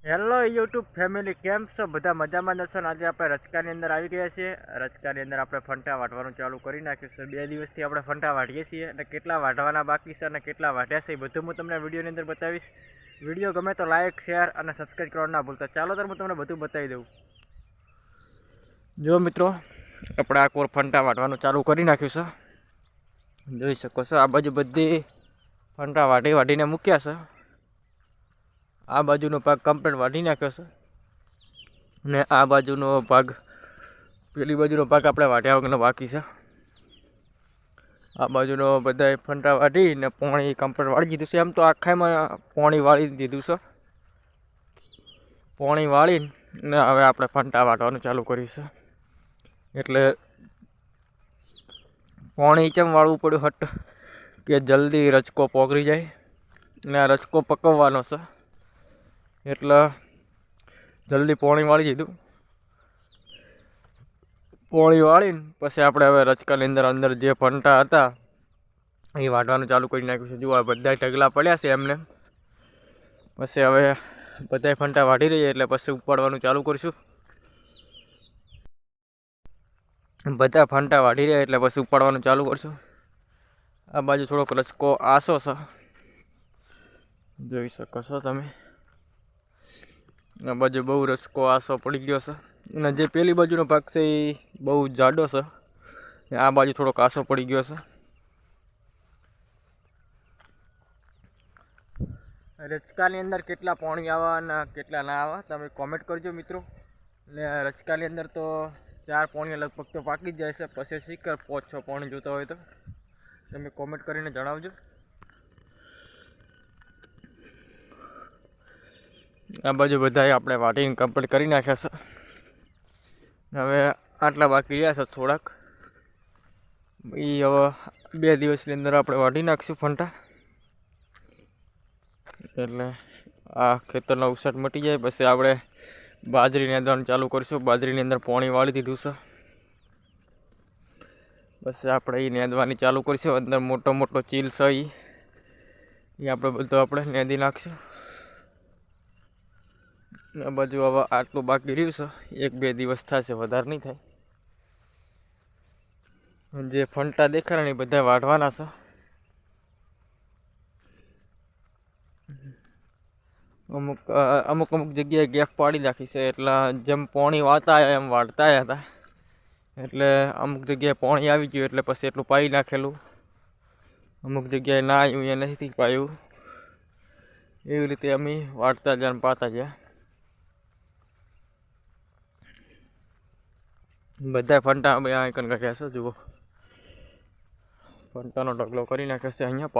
Hello YouTube family, કેમ છો? બધા મજામાં જશો ને? આજે આપણે રચકાની અંદર આવી ગયા છીએ. રચકાની અંદર આપણે ફંટા વાટવાનું ચાલુ કરી નાખ્યું છે. 2 દિવસથી આપણે ફંટા વાટીએ છીએ અને કેટલા વાટવાના બાકી છે અને કેટલા વાટ્યા છે એ બધું હું તમને વિડીયોની અંદર બતાવીશ. વિડીયો ગમે તો લાઇક, શેર અને સબસ્ક્રાઈબ કરવાનું ના ભૂલતા. ચાલો તો હું તમને બધું બતાવી દઉં. જો મિત્રો, આપણે આ કોર ફંટા વાટવાનું ચાલુ કરી નાખ્યું છે. જોઈ શકો છો, આ બાજુ બધી ફંટા વાટીને મૂક્યા છે. આ બાજુનો ભાગ કમ્પ્લીટ વાટી નાખ્યો છે ને આ બાજુનો ભાગ, પેલી બાજુનો ભાગ આપણે વાટ્યા વગરનો બાકી છે. આ બાજુનો બધા ફંટા વાટીને પોણી કમ્પ્લીટ વાળી દીધું છે. એમ તો આખામાં પોણી વાળી દીધું છે. પોણી વાળીને હવે આપણે ફંટા વાટવાનું ચાલુ કર્યું છે. એટલે પોણી ચમ વાળવું પડ્યું હટ કે જલ્દી રચકો પોગરી જાય ને આ રચકો પકવવાનો છે. એટલે જલ્દી પોણી વાળી દીધું. પોણી વાળીને પછી આપણે હવે રચકાની અંદર જે ફંટા હતા એ વાટવાનું ચાલુ કરી નાખ્યું છે. જુઓ, બધા ઢગલા પડ્યા છે એમને. પછી હવે બધા ફંટા વાટી રહીએ એટલે પછી ઉપાડવાનું ચાલુ કરીશું. બધા ફંટા વાટી રહ્યા એટલે પછી ઉપાડવાનું ચાલુ કરશું. આ બાજુ થોડોક રચકો આસો છે, જોઈ શકો છો તમે. આ બાજુ બહુ રચકો આસો પડી ગયો છે અને જે પેલી બાજુનો ભાગ છે એ બહુ જાડો છે. આ બાજુ થોડોક આસો પડી ગયો છે. રચકાની અંદર કેટલા પાણી આવા અને કેટલા ના આવા તમે કોમેન્ટ કરજો મિત્રો. ને રચકાની અંદર તો 4 પાણી લગભગ તો પાકી જ જાય છે. પછી શીખર 5-6 પાણી જોતા હોય તો તમે કોમેન્ટ કરીને જણાવજો. આ બાજુ બધા આપણે વાટીને કમ્પ્લીટ કરી નાખ્યા છે. હવે આટલા બાકી રહ્યા છે થોડાક. એ હવે 2 દિવસની અંદર આપણે વાટી નાખીશું ફંટા. એટલે આ ખેતરનો ઉછાટ મટી જાય પછી આપણે બાજરી નેદવાનું ચાલુ કરીશું. બાજરીની અંદર પાણી વાળી દીધું છે. પછી આપણે એ નેદવાની ચાલુ કરીશું. અંદર મોટો ચીલ છે એ આપણે બધું આપણે નેદી નાખીશું. આ બાજુ હવે આટલું બાકી રહ્યું છે. 1-2 દિવસ થશે, વધારે નહીં થાય. જે ફંટા દેખાય ને એ બધા વાટવાના છે. અમુક જગ્યાએ ગેપ પાડી નાખી છે. એટલે જેમ પાણી વાળતા આવ્યા એમ વાળતા આવ્યા હતા. એટલે અમુક જગ્યાએ પાણી આવી ગયું એટલે પછી એટલું પાઈ નાખેલું. અમુક જગ્યાએ ના આવ્યું એ નથી પાયું. એવી રીતે અમે વાળતા ગયા પાતા ગયા. બધા ફંટા અમે આ કન કાઢ્યા છે. જુઓ, ફંટાનો ઢગલો કરી નાખ્યો છે. અહીંયા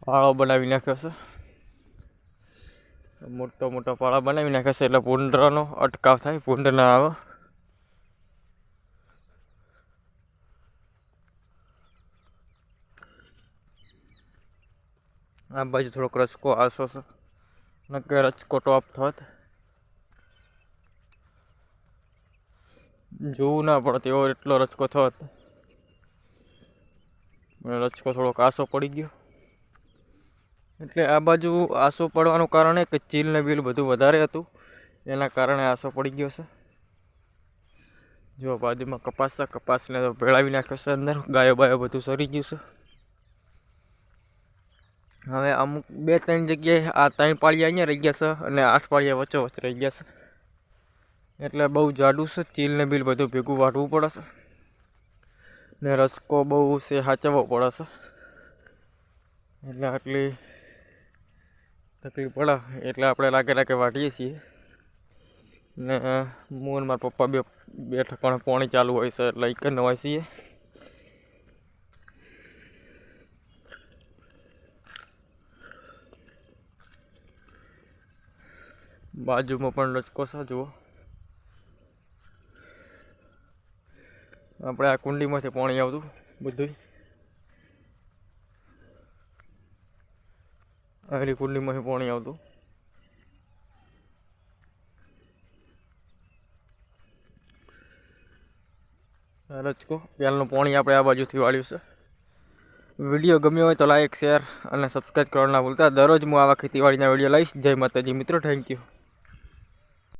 પાળો બનાવી નાખ્યો છે. મોટો પાળા બનાવી નાખ્યા છે એટલે ભૂંડરાનો અટકાવ થાય, ભૂંડ ના આવે. આ બાજુ થોડોક રચકો આસો છે, નકે રચકો ટોપ થોત. જોવું ના પડે એવો એટલો રચકો થોત. રચકો થોડોક આસો પડી ગયો. એટલે આ બાજુ આસો પડવાનું કારણ કે ચીલ ને બીલ બધું વધારે હતું, એના કારણે આસો પડી ગયો છે. જો બાજુમાં કપાસ છે, કપાસને તો ભેળાવી નાખ્યો છે. અંદર ગાયો બાયો બધું સરી ગયું છે. હવે અમુક 2-3 જગ્યાએ આ 3 પાળિયા અહીંયા રહી ગયા છે અને 8 પાળિયા વચ્ચે રહી ગયા છે. એટલે બહુ જાડું છે. ચીલ ને બીલ બધું ભેગું વાટવું પડે છે ને રચકો બહુ છે સાચવવો પડે છે. એટલે આટલી તકલીફ પડે એટલે આપણે લાગે વાટીએ છીએ. ને હું મારા પપ્પા બે ઠકાણે પાણી ચાલુ હોય છે એટલે એક જ હોય છીએ. બાજુમાં પણ રચકો છે. જુઓ, આપણે આ કુંડીમાંથી પાણી આવતું બધું. આરી કુંડીમાંથી પાણી આવતું. રચકો પહેલાંનું પાણી આપણે આ બાજુથી વાળ્યું છે. વિડીયો ગમ્યો હોય તો લાઇક શેર અને સબસ્ક્રાઈબ કરવાના ભૂલતા. દરરોજ હું આવા ખેતીવાડીના વિડીયો લઈશ. જય માતાજી મિત્રો, થેન્ક યુ.